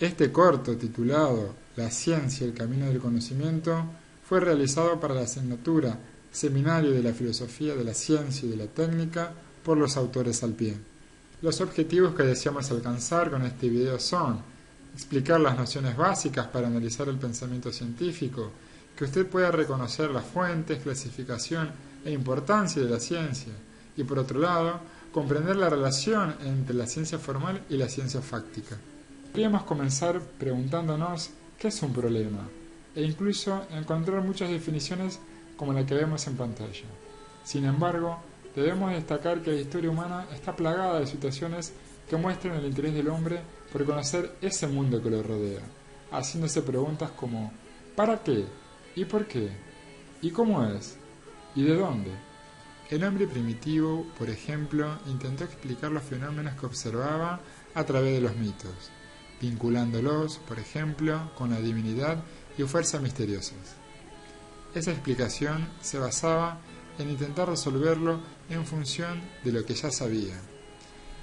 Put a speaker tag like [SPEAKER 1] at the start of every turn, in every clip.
[SPEAKER 1] Este corto, titulado La ciencia, el camino del conocimiento, fue realizado para la asignatura Seminario de la Filosofía de la Ciencia y de la Técnica por los autores al pie. Los objetivos que deseamos alcanzar con este video son explicar las nociones básicas para analizar el pensamiento científico, que usted pueda reconocer las fuentes, clasificación e importancia de la ciencia, y por otro lado, comprender la relación entre la ciencia formal y la ciencia fáctica. Podríamos comenzar preguntándonos qué es un problema, e incluso encontrar muchas definiciones como la que vemos en pantalla. Sin embargo, debemos destacar que la historia humana está plagada de situaciones que muestran el interés del hombre por conocer ese mundo que lo rodea, haciéndose preguntas como ¿para qué? ¿Y por qué? ¿Y cómo es? ¿Y de dónde? El hombre primitivo, por ejemplo, intentó explicar los fenómenos que observaba a través de los mitos, vinculándolos, por ejemplo, con la divinidad y fuerzas misteriosas. Esa explicación se basaba en intentar resolverlo en función de lo que ya sabía.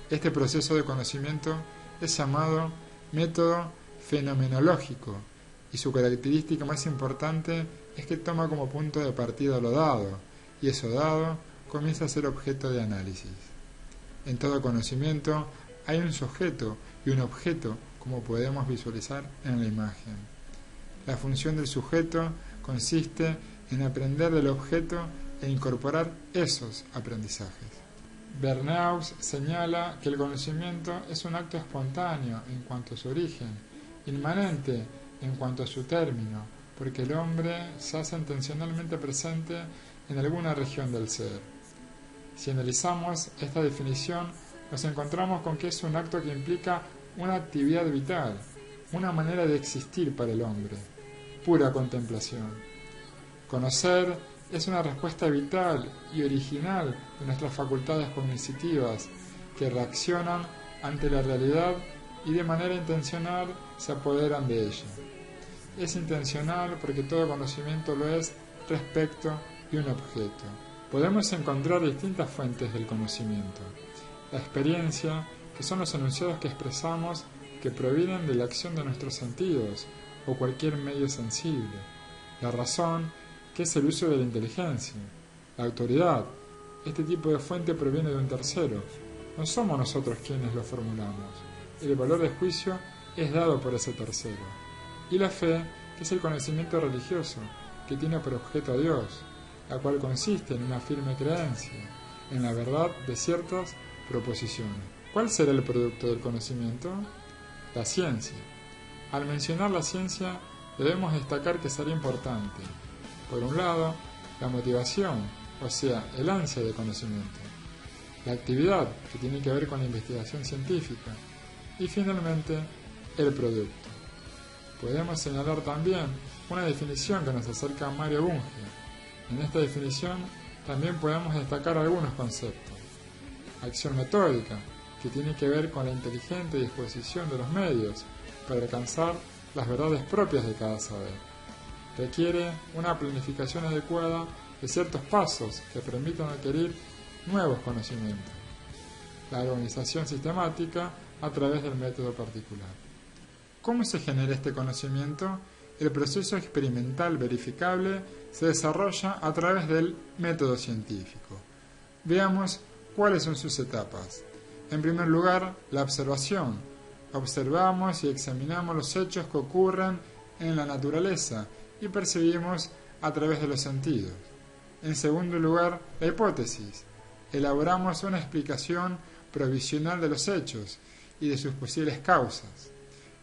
[SPEAKER 1] Este proceso de conocimiento es llamado método fenomenológico y su característica más importante es que toma como punto de partida lo dado y eso dado comienza a ser objeto de análisis. En todo conocimiento hay un sujeto y un objeto, como podemos visualizar en la imagen. La función del sujeto consiste en aprender del objeto e incorporar esos aprendizajes. Bernaus señala que el conocimiento es un acto espontáneo en cuanto a su origen, inmanente en cuanto a su término, porque el hombre se hace intencionalmente presente en alguna región del ser. Si analizamos esta definición, nos encontramos con que es un acto que implica una actividad vital, una manera de existir para el hombre, pura contemplación. Conocer es una respuesta vital y original de nuestras facultades cognitivas que reaccionan ante la realidad y de manera intencional se apoderan de ella. Es intencional porque todo conocimiento lo es respecto de un objeto. Podemos encontrar distintas fuentes del conocimiento. La experiencia, que son los enunciados que expresamos que provienen de la acción de nuestros sentidos o cualquier medio sensible. La razón, que es el uso de la inteligencia. La autoridad, este tipo de fuente proviene de un tercero. No somos nosotros quienes lo formulamos. El valor de juicio es dado por ese tercero. Y la fe, que es el conocimiento religioso, que tiene por objeto a Dios, la cual consiste en una firme creencia en la verdad de ciertas proposiciones. ¿Cuál será el producto del conocimiento? La ciencia. Al mencionar la ciencia, debemos destacar que será importante, por un lado, la motivación, o sea, el ansia de conocimiento, la actividad, que tiene que ver con la investigación científica, y finalmente, el producto. Podemos señalar también una definición que nos acerca a Mario Bunge. En esta definición también podemos destacar algunos conceptos. Acción metódica, que tiene que ver con la inteligente disposición de los medios para alcanzar las verdades propias de cada saber. Requiere una planificación adecuada de ciertos pasos que permitan adquirir nuevos conocimientos. La organización sistemática a través del método particular. ¿Cómo se genera este conocimiento? El proceso experimental verificable se desarrolla a través del método científico. Veamos cuáles son sus etapas. En primer lugar, la observación. Observamos y examinamos los hechos que ocurren en la naturaleza y percibimos a través de los sentidos. En segundo lugar, la hipótesis. Elaboramos una explicación provisional de los hechos y de sus posibles causas.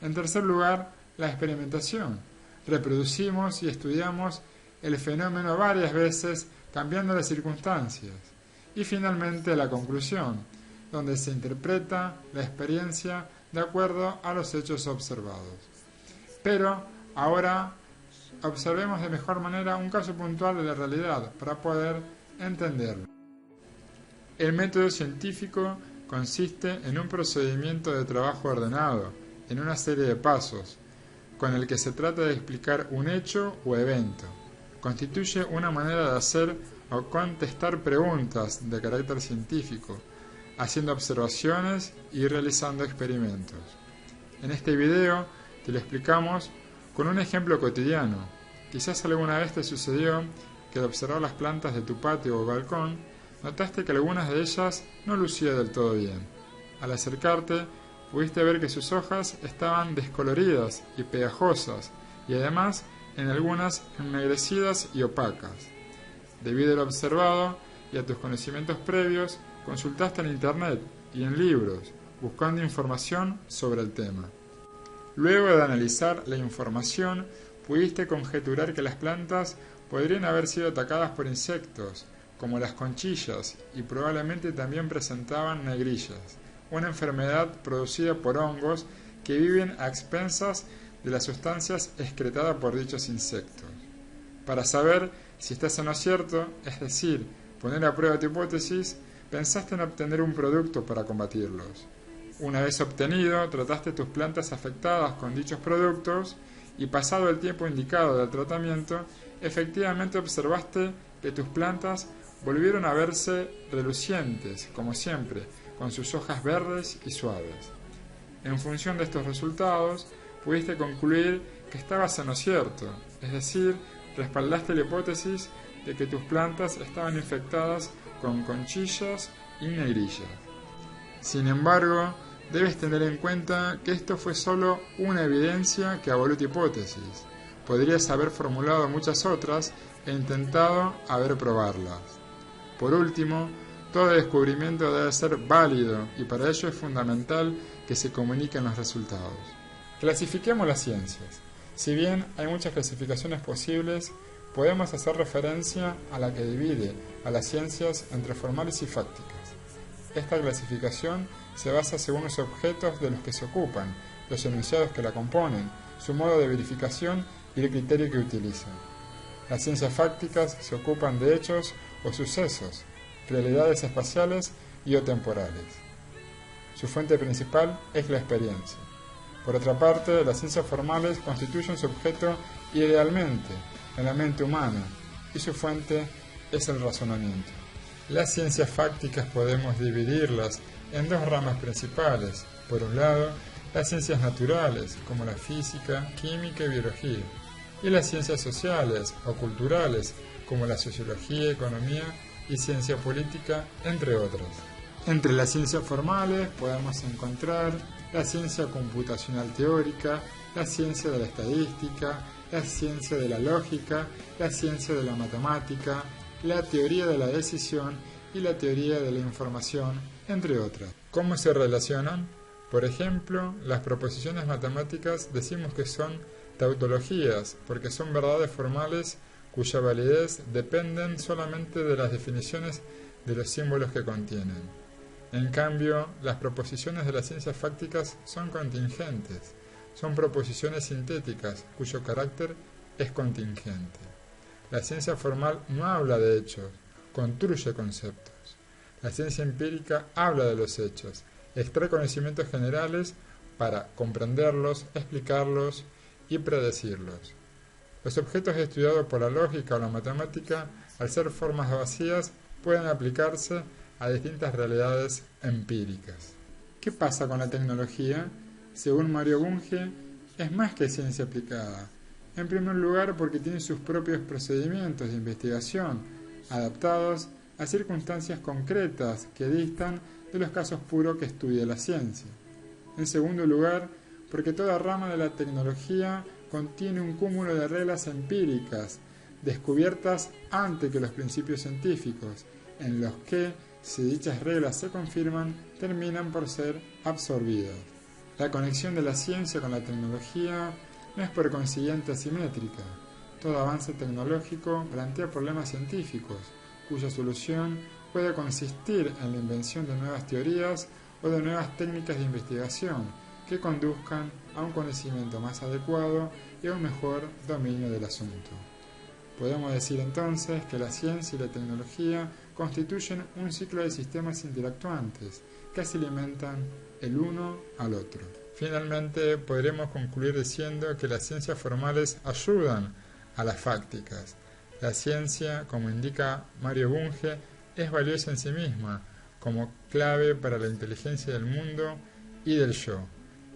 [SPEAKER 1] En tercer lugar, la experimentación. Reproducimos y estudiamos el fenómeno varias veces cambiando las circunstancias. Y finalmente la conclusión, donde se interpreta la experiencia de acuerdo a los hechos observados. Pero ahora observemos de mejor manera un caso puntual de la realidad para poder entenderlo. El método científico consiste en un procedimiento de trabajo ordenado, en una serie de pasos, con el que se trata de explicar un hecho o evento. Constituye una manera de hacer o contestar preguntas de carácter científico, haciendo observaciones y realizando experimentos. En este video Te lo explicamos con un ejemplo cotidiano. Quizás alguna vez te sucedió que al observar las plantas de tu patio o balcón, notaste que algunas de ellas no lucían del todo bien. Al acercarte, pudiste ver que sus hojas estaban descoloridas y pegajosas, y además en algunas ennegrecidas y opacas. Debido a lo observado y a tus conocimientos previos, consultaste en internet y en libros, buscando información sobre el tema. Luego de analizar la información, pudiste conjeturar que las plantas podrían haber sido atacadas por insectos, como las conchillas, y probablemente también presentaban negrillas, una enfermedad producida por hongos que viven a expensas de las sustancias excretadas por dichos insectos. Para saber si estás en lo cierto, es decir, poner a prueba tu hipótesis, pensaste en obtener un producto para combatirlos. Una vez obtenido, trataste tus plantas afectadas con dichos productos y pasado el tiempo indicado del tratamiento, efectivamente observaste que tus plantas volvieron a verse relucientes, como siempre, con sus hojas verdes y suaves. En función de estos resultados, pudiste concluir que estabas en lo cierto, es decir, respaldaste la hipótesis de que tus plantas estaban infectadas con conchillas y negrillas. Sin embargo, debes tener en cuenta que esto fue solo una evidencia que avaló tu hipótesis. Podrías haber formulado muchas otras e intentado haber probarlas. Por último, todo descubrimiento debe ser válido y para ello es fundamental que se comuniquen los resultados. Clasifiquemos las ciencias. Si bien hay muchas clasificaciones posibles, podemos hacer referencia a la que divide a las ciencias entre formales y fácticas. Esta clasificación se basa según los objetos de los que se ocupan, los enunciados que la componen, su modo de verificación y el criterio que utilizan. Las ciencias fácticas se ocupan de hechos o sucesos, realidades espaciales y o temporales. Su fuente principal es la experiencia. Por otra parte, las ciencias formales constituyen su objeto idealmente en la mente humana y su fuente es el razonamiento. Las ciencias fácticas podemos dividirlas en dos ramas principales. Por un lado, las ciencias naturales, como la física, química y biología, y las ciencias sociales o culturales, como la sociología, economía y ciencia política, entre otras. Entre las ciencias formales podemos encontrar la ciencia computacional teórica, la ciencia de la estadística, la ciencia de la lógica, la ciencia de la matemática, la teoría de la decisión y la teoría de la información, entre otras. ¿Cómo se relacionan? Por ejemplo, las proposiciones matemáticas decimos que son tautologías, porque son verdades formales cuya validez dependen solamente de las definiciones de los símbolos que contienen. En cambio, las proposiciones de las ciencias fácticas son contingentes, son proposiciones sintéticas cuyo carácter es contingente. La ciencia formal no habla de hechos, construye conceptos. La ciencia empírica habla de los hechos, extrae conocimientos generales para comprenderlos, explicarlos y predecirlos. Los objetos estudiados por la lógica o la matemática, al ser formas vacías, pueden aplicarse a distintas realidades empíricas. ¿Qué pasa con la tecnología? Según Mario Bunge, es más que ciencia aplicada. En primer lugar, porque tiene sus propios procedimientos de investigación, adaptados a circunstancias concretas que distan de los casos puros que estudia la ciencia. En segundo lugar, porque toda rama de la tecnología contiene un cúmulo de reglas empíricas, descubiertas antes que los principios científicos, en los que, si dichas reglas se confirman, terminan por ser absorbidas. La conexión de la ciencia con la tecnología no es por consiguiente asimétrica. Todo avance tecnológico plantea problemas científicos, cuya solución puede consistir en la invención de nuevas teorías o de nuevas técnicas de investigación que conduzcan a un conocimiento más adecuado y a un mejor dominio del asunto. Podemos decir entonces que la ciencia y la tecnología constituyen un ciclo de sistemas interactuantes que se alimentan el uno al otro. Finalmente, podremos concluir diciendo que las ciencias formales ayudan a las fácticas. La ciencia, como indica Mario Bunge, es valiosa en sí misma, como clave para la inteligencia del mundo y del yo.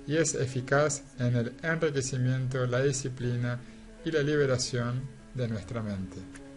[SPEAKER 1] y es eficaz en el enriquecimiento, la disciplina y la liberación de nuestra mente.